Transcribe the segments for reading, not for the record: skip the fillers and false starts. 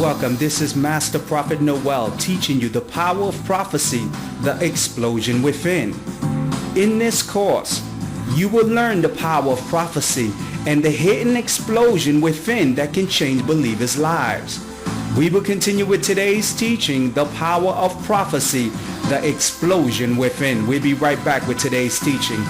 Welcome. This is Master Prophet Noel teaching you the power of prophecy, the explosion within. In this course, you will learn the power of prophecy and the hidden explosion within that can change believers' lives. We will continue with today's teaching, the power of prophecy, the explosion within. We'll be right back with today's teaching.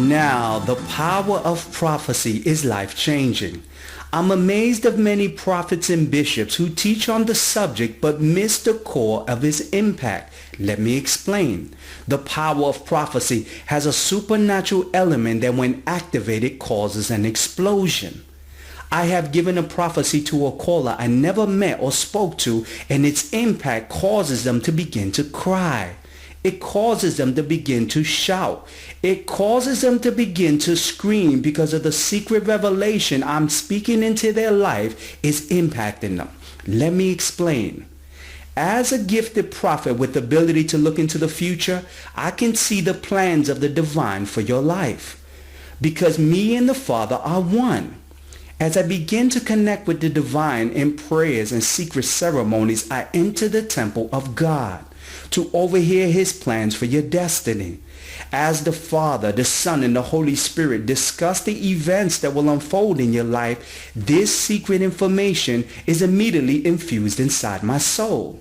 Now, the power of prophecy is life-changing. I'm amazed of many prophets and bishops who teach on the subject but miss the core of its impact. Let me explain. The power of prophecy has a supernatural element that when activated causes an explosion. I have given a prophecy to a caller I never met or spoke to, and its impact causes them to begin to cry. It causes them to begin to shout. It causes them to begin to scream because of the secret revelation I'm speaking into their life is impacting them. Let me explain. As a gifted prophet with the ability to look into the future, I can see the plans of the divine for your life. Because me and the Father are one. As I begin to connect with the divine in prayers and secret ceremonies, I enter the temple of God to overhear his plans for your destiny. As the Father, the Son, and the Holy Spirit discuss the events that will unfold in your life, this secret information is immediately infused inside my soul.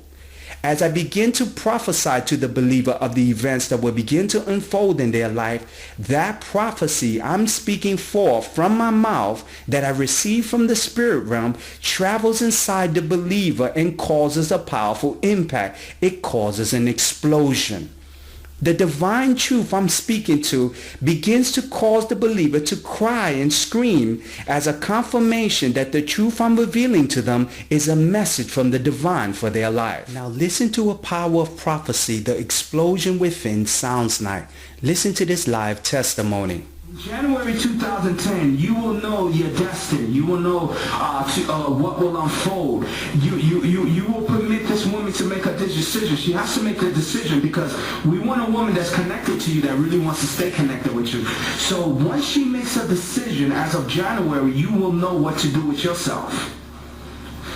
As I begin to prophesy to the believer of the events that will begin to unfold in their life, that prophecy I'm speaking forth from my mouth that I receive from the spirit realm travels inside the believer and causes a powerful impact. It causes an explosion. The divine truth I'm speaking to begins to cause the believer to cry and scream as a confirmation that the truth I'm revealing to them is a message from the divine for their life. Now listen to a power of prophecy the explosion within sounds like. Listen to this live testimony. January 2010, you will know your destiny. You will know what will unfold. You will permit this woman to make a decision. She has to make a decision because we want a woman that's connected to you, that really wants to stay connected with you. So once she makes a decision as of January, you will know what to do with yourself.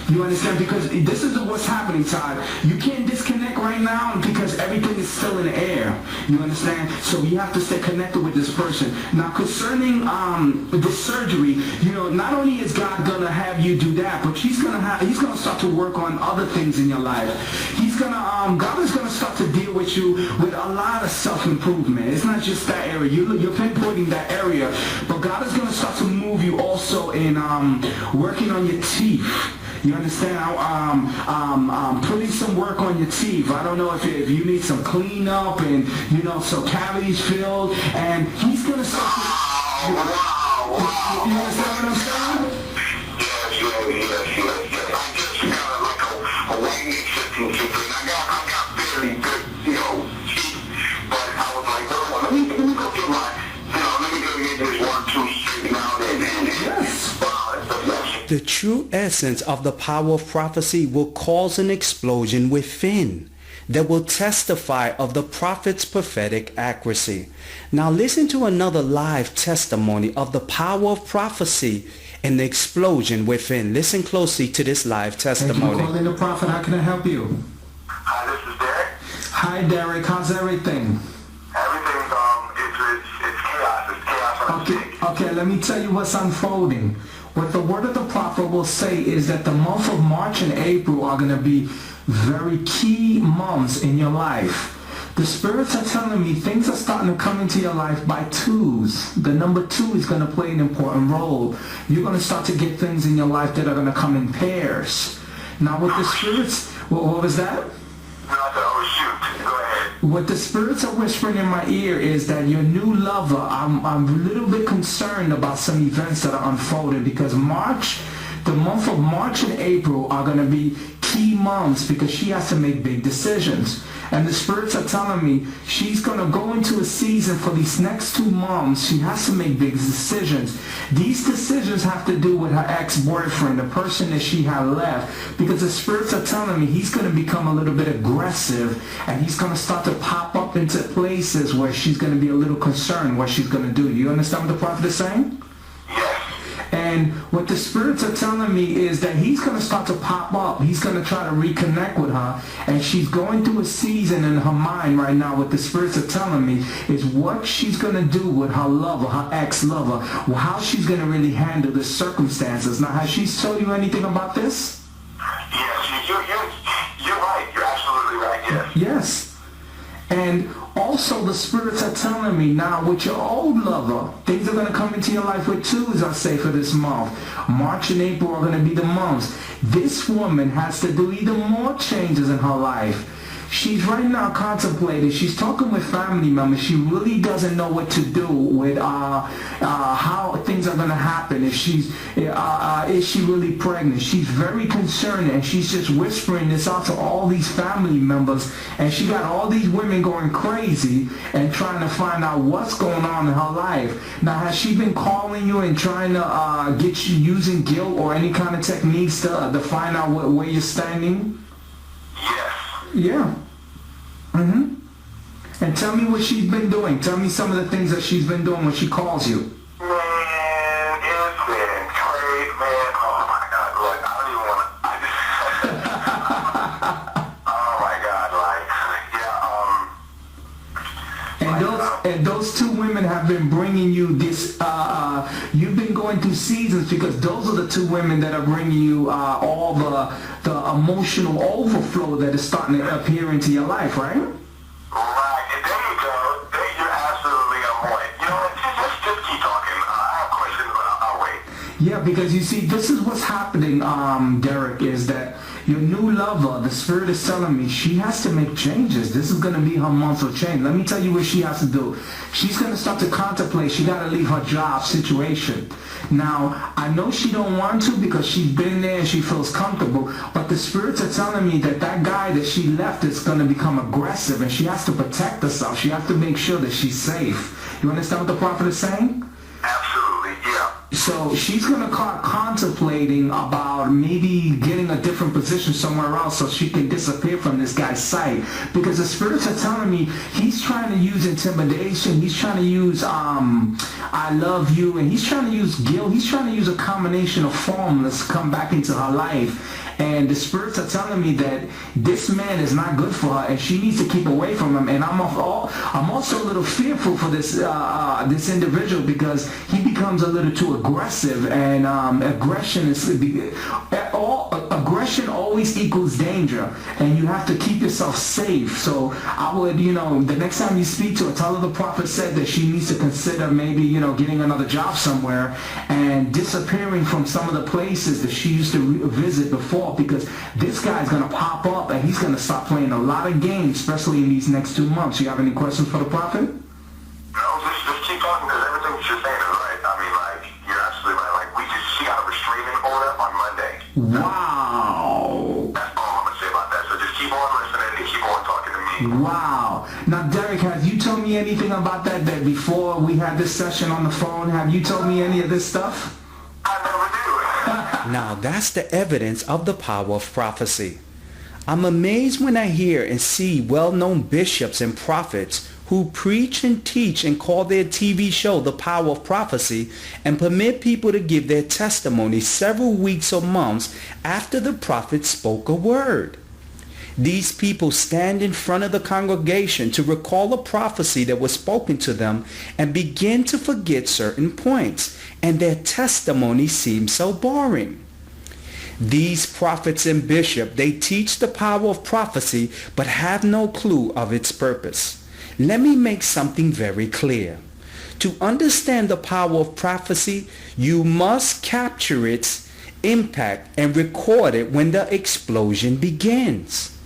You understand? Because this is what's happening, Todd. You can't disconnect right now because everything is still in the air. You understand? So you have to stay connected with this person. Now, concerning the surgery, not only is God gonna have you do that, but He's gonna start to work on other things in your life. God is gonna start to deal with you with a lot of self-improvement. It's not just that area. You're pinpointing that area, but God is gonna start to move you also in working on your teeth. You understand? Putting some work on your teeth. I don't know if you need some cleanup and, some cavities filled. And He's going to start to... You understand what I'm saying? Yes. I just got like a weight shifting tooth. I got very good, teeth. But I was like, well, let me go get let me go get this 1, 2 straightened out and yes. The true essence of the power of prophecy will cause an explosion within that will testify of the prophet's prophetic accuracy. Now listen to another live testimony of the power of prophecy and the explosion within. Listen closely to this live testimony. Thank you for calling the prophet. How can I help you? Hi, this is Derek. Hi, Derek. How's everything? Everything's it's chaos. It's chaos on the stick. Okay, let me tell you what's unfolding. What the word of the prophet will say is that the month of March and April are going to be very key months in your life. The spirits are telling me things are starting to come into your life by twos. The number 2 is going to play an important role. You're going to start to get things in your life that are going to come in pairs. Now with the spirits, what was that? What the spirits are whispering in my ear is that your new lover, I'm a little bit concerned about some events that are unfolding because the month of March and April are going to be key months because she has to make big decisions. And the spirits are telling me she's going to go into a season for these next 2 months. She has to make big decisions. These decisions have to do with her ex-boyfriend, the person that she had left. Because the spirits are telling me he's going to become a little bit aggressive and he's going to start to pop up into places where she's going to be a little concerned what she's going to do. You understand what the prophet is saying? Yes. And what the spirits are telling me is that he's going to start to pop up. He's going to try to reconnect with her. And she's going through a season in her mind right now. What the spirits are telling me is what she's going to do with her lover, her ex-lover, how she's going to really handle the circumstances. Now, has she told you anything about this? Yes, you're right. You're absolutely right, yes. Yes. And also the spirits are telling me now with your old lover, things are going to come into your life with 2s, I say, for this month. March and April are going to be the months. This woman has to do even more changes in her life. She's right now contemplating. She's talking with family members. She really doesn't know what to do with how things are going to happen. If is she really pregnant? She's very concerned, and she's just whispering this out to all these family members. And she got all these women going crazy and trying to find out what's going on in her life. Now, has she been calling you and trying to get you using guilt or any kind of techniques to find out where you're standing? Yes. Yeah. And tell me what she's been doing. Tell me some of the things that she's been doing when she calls you. Man, it's been crazy, man. Oh my God, look, I don't even want to. Oh my God, And those 2 women have been bringing you this. You've been going through seasons because those are the 2 women that are bringing you all the emotional overflow that is starting to appear into your life, right? Right, and there you go. You're absolutely on point. You know what? Just keep talking. I have questions, but I'll wait. Yeah, because you see, this is what's happening, Derek, is that your new lover, the spirit is telling me she has to make changes. This is going to be her month of change. Let me tell you what she has to do. She's going to start to contemplate. She got to leave her job situation. Now, I know she don't want to because she's been there and she feels comfortable, but the spirits are telling me that that guy that she left is going to become aggressive and she has to protect herself. She has to make sure that she's safe. You understand what the prophet is saying? Absolutely, yeah. So she's going to start contemplating about maybe getting a different position somewhere else so she can disappear from this guy's sight. Because the spirits are telling me he's trying to use intimidation. He's trying to use I love you. And he's trying to use guilt. He's trying to use a combination of formulas to come back into her life. And the spirits are telling me that this man is not good for her and she needs to keep away from him. And I'm also a little fearful for this this individual because he becomes a little too aggressive, and aggression always equals danger, and you have to keep yourself safe. So I would, the next time you speak to her, tell her the prophet said that she needs to consider maybe, getting another job somewhere and disappearing from some of the places that she used to visit before, because this guy's going to pop up and he's going to start playing a lot of games, especially in these next 2 months. You have any questions for the prophet? No, just keep talking because everything you're saying is right. I mean, you're absolutely right. She got a restraining order on Monday. Wow. That's all I'm going to say about that. So just keep on listening and keep on talking to me. Wow. Now, Derek, have you told me anything about that before we had this session on the phone? Have you told me any of this stuff? I never do. Now that's the evidence of the power of prophecy. I'm amazed when I hear and see well-known bishops and prophets who preach and teach and call their TV show The Power of Prophecy and permit people to give their testimony several weeks or months after the prophet spoke a word. These people stand in front of the congregation to recall a prophecy that was spoken to them and begin to forget certain points, and their testimony seems so boring. These prophets and bishops, they teach the power of prophecy but have no clue of its purpose. Let me make something very clear. To understand the power of prophecy, you must capture its impact and record it when the explosion begins.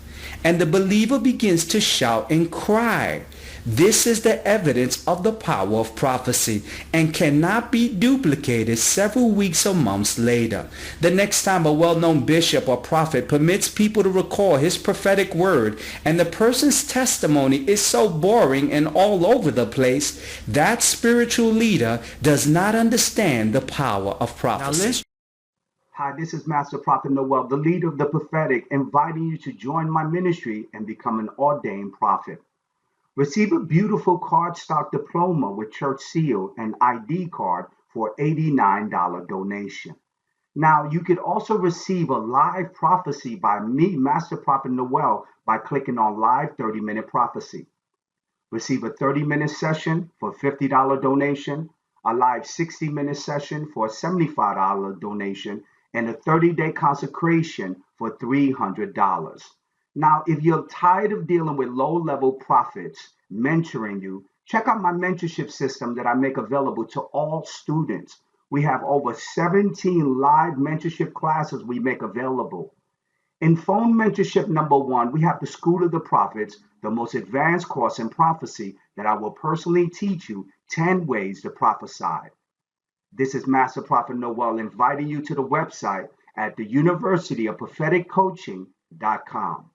And the believer begins to shout and cry. This is the evidence of the power of prophecy and cannot be duplicated several weeks or months later. The next time a well-known bishop or prophet permits people to record his prophetic word and the person's testimony is so boring and all over the place, that spiritual leader does not understand the power of prophecy. Hi, this is Master Prophet Noel, the leader of the prophetic, inviting you to join my ministry and become an ordained prophet. Receive a beautiful cardstock diploma with church seal and ID card for $89 donation. Now, you could also receive a live prophecy by me, Master Prophet Noel, by clicking on Live 30-Minute Prophecy. Receive a 30-minute session for a $50 donation, a live 60-minute session for a $75 donation, and a 30-day consecration for $300. Now, if you're tired of dealing with low-level prophets mentoring you, check out my mentorship system that I make available to all students. We have over 17 live mentorship classes we make available. In phone mentorship number 1, we have the School of the Prophets, the most advanced course in prophecy that I will personally teach you 10 ways to prophesy. This is Master Prophet Noel inviting you to the website at the University of Prophetic Coaching.com.